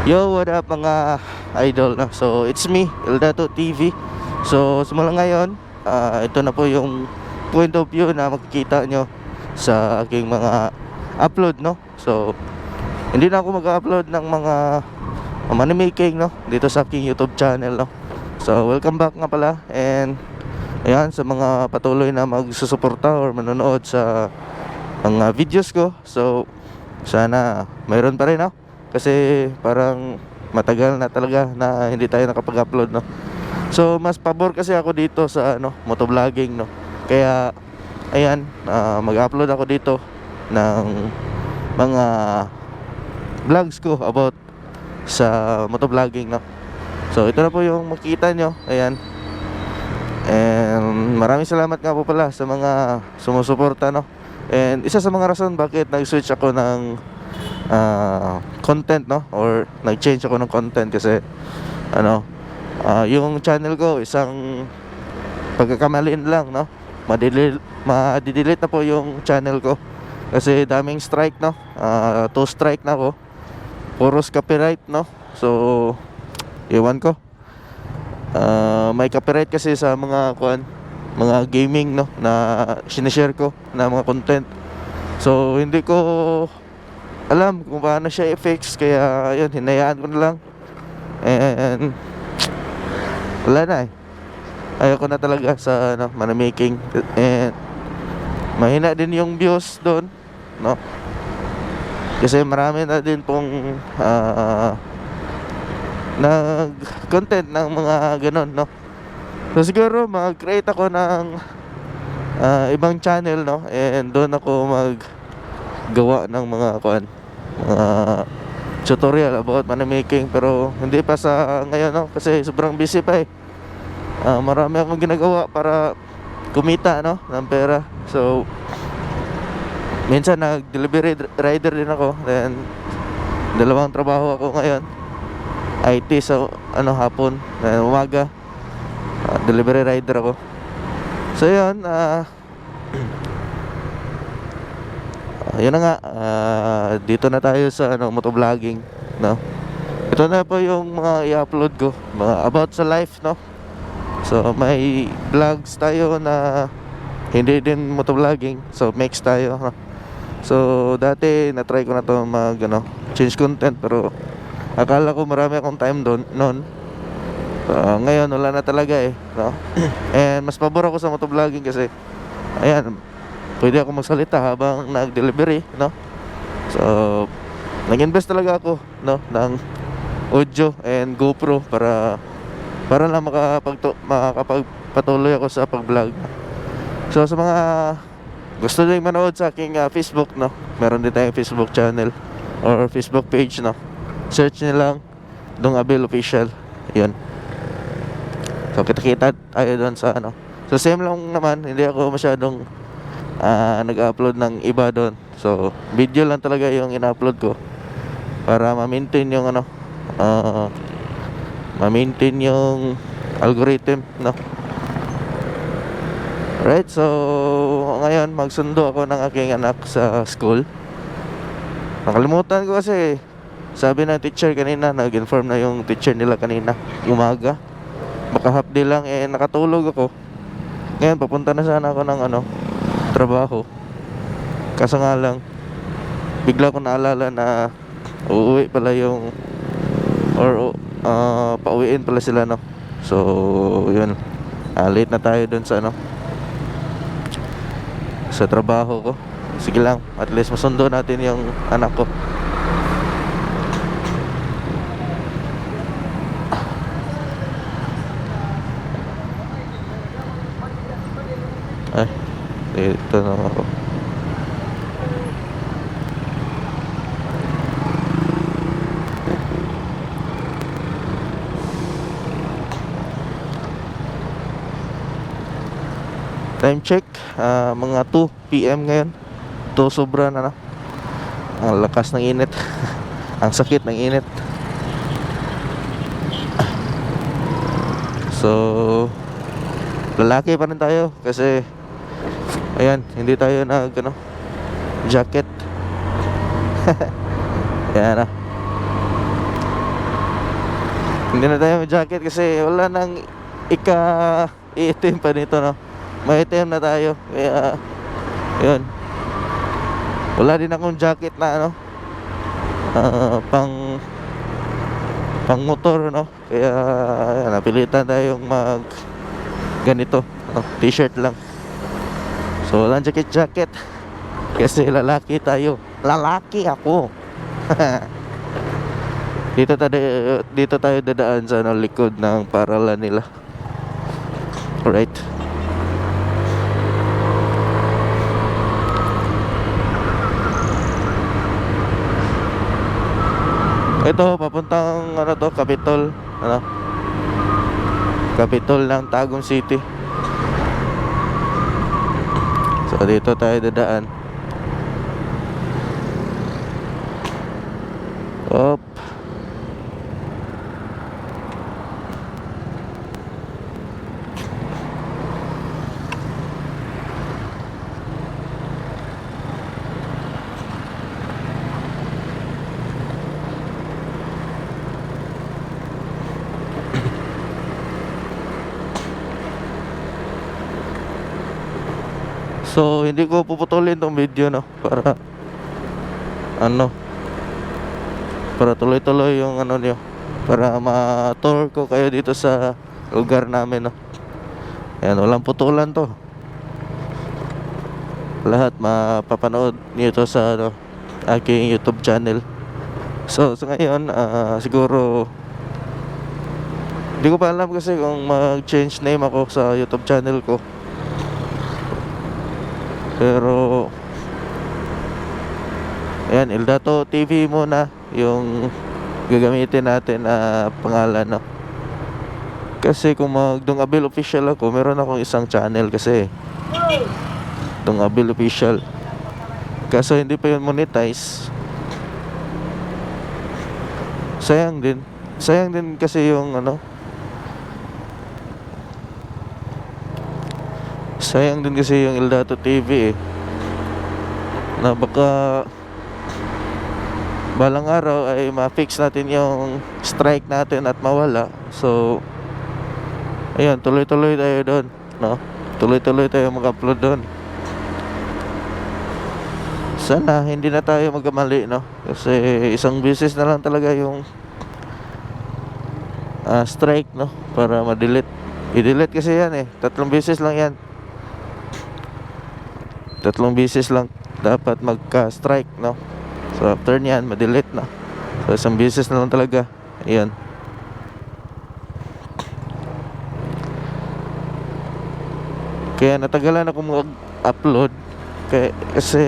Yo, what up mga idol, no? So, it's me, Eldato TV. So, simula ngayon, ito na po yung point of view na makikita nyo sa aking mga upload, no? So, hindi na ako mag-upload ng mga money making, no? Dito sa aking YouTube channel, no? So, welcome back nga pala. And, ayan, sa mga patuloy na magsusuporta or manonood sa mga videos ko. So, sana mayroon pa rin, no? Kasi parang matagal na talaga na hindi tayo nakapag-upload, no. So mas pabor kasi ako dito sa motovlogging, no. Kaya ayan, mag-upload ako dito ng mga vlogs ko about sa motovlogging, no. So ito na po yung makikita nyo, ayan. And maraming salamat nga po pala sa mga sumusuporta, no. And isa sa mga rason bakit nag-switch ako ng content, no, or nag-change ako ng content kasi yung channel ko isang pagkakamaliin lang, no, ma-delete na po yung channel ko kasi daming strike, no. 2 strike na ako, puros copyright, no. So iwan ko, may copyright kasi sa mga mga gaming, no, na sinishare ko na mga content. So hindi ko alam kung paano siya i-fix, kaya yun, hinayaan ko na lang. And wala na ayoko na talaga sa money making. And mahina din yung views doon, no, kasi marami na din pong nag-content ng mga ganon, no. So siguro mag-create ako ng ibang channel, no, and doon ako maggawa ng mga tutorial about money making. Pero hindi pa sa ngayon, no, kasi sobrang busy pa marami akong ginagawa para kumita, no, ng pera. So minsan nag-delivery rider din ako. Then dalawang trabaho ako ngayon, IT sa hapon, umaga delivery rider ako. So yun, yun na nga, dito na tayo sa motovlogging, no. Ito na po yung mga i-upload ko, mga about sa life, no. So may vlogs tayo na hindi din motovlogging, so mix tayo, no? So dati na-try ko na to change content, pero akala ko marami akong time doon noon. Ngayon wala na talaga, no. And mas pabor ako sa motovlogging kasi ayan, pwede ako magsalita habang nag-delivery, no. So nag-invest talaga ako, no, ng audio and GoPro para lang makakapagpatuloy ako sa pag-vlog. So sa mga gusto nyo manood sa aking Facebook, no, meron din tayong Facebook channel or Facebook page, no. Search nyo lang Dong Abel Official, yun. So kita-kita tayo doon sa So same lang naman, hindi ako masyadong nag-upload ng iba doon. So video lang talaga yung in-upload ko para ma-maintain yung ma-maintain yung algorithm, no. Right, so ngayon magsundo ako ng aking anak sa school. Nakalimutan ko kasi sabi ng teacher kanina, nag-inform na yung teacher nila kanina umaga, baka half day lang, nakatulog ako. Ngayon papunta na sana ako ng trabaho, kaso nga lang bigla ko naalala na uuwi pala yung pauwiin pala sila, no. So yun, late na tayo dun sa sa trabaho ko. Sige lang, at least masundo natin yung anak ko. Ay, dito na ako. Time check, mga 2 PM ngayon. 2 sobra na, ang lakas ng init. Ang sakit ng init. So lalaki pa rin tayo kasi ayan, hindi tayo jacket. Yan Hindi na tayo jacket kasi wala nang iitim pa nito, no? Maitim na tayo. Kaya, yun. Wala din akong jacket na ano, pang motor, no? Kaya, napilitan tayong mag ganito, no? T-shirt lang. So, walang jacket. Kasi lalaki tayo. Lalaki ako. Dito tayo dadaan sa ano, likod ng paralan nila. Alright. Ito papuntang ano to, Capitol, ano? Capitol ng Tagum City. So dito tayo dadaan. Op. So hindi ko puputulin tong video, no, para ano, para tuloy-tuloy yung ano niyo, para ma-tour ko kayo dito sa lugar namin, no. Ayan, walang putulan to. Lahat mapapanood niyo to sa ano, aking YouTube channel. So sa ngayon, siguro hindi ko pa alam kasi kung mag-change name ako sa YouTube channel ko. Pero ayan, Eldato TV muna yung gagamitin natin na pangalan, no? Kasi kung mag-Dungabil official ako, meron akong isang channel kasi, Dungabil official. Kaso hindi pa yun monetize. Sayang din kasi yung ano, sayang din kasi yung Eldato TV, na baka balang araw ay ma-fix natin yung strike natin at mawala. So ayun, tuloy-tuloy tayo doon, no? Tuloy-tuloy tayo mag-upload doon. Sana hindi na tayo magkamali, no? Kasi isang beses na lang talaga yung strike, no? Para ma-delete. I-delete kasi yan eh, 3 beses lang yan. 3 beses lang dapat magka-strike, no? So after nyan, ma-delete na. So isang beses na lang talaga. Ayan. Kaya natagalan ako mag-upload kasi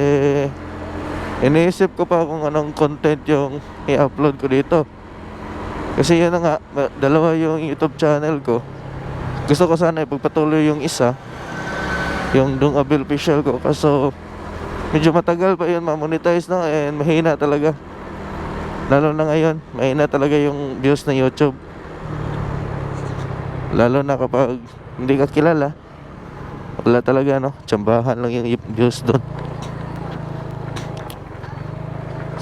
iniisip ko pa kung anong content yung i-upload ko dito. Kasi yun na nga, dalawa yung YouTube channel ko. Gusto ko sana ipagpatuloy yung isa, yung Dungabil official ko. Kaso medyo matagal pa yun ma-monetize, no? And mahina talaga. Lalo na ngayon, mahina talaga yung views ng YouTube. Lalo na kapag hindi ka kilala, wala talaga, no? Tsambahan lang yung views doon.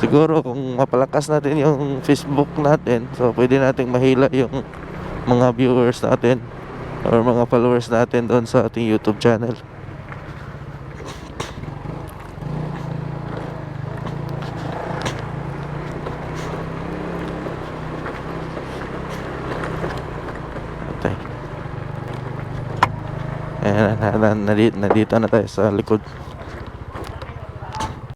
Siguro kung mapalakas natin yung Facebook natin, so pwede nating mahila yung mga viewers natin or mga followers natin doon sa ating YouTube channel. Okay. Ayan, nandito na tayo sa likod.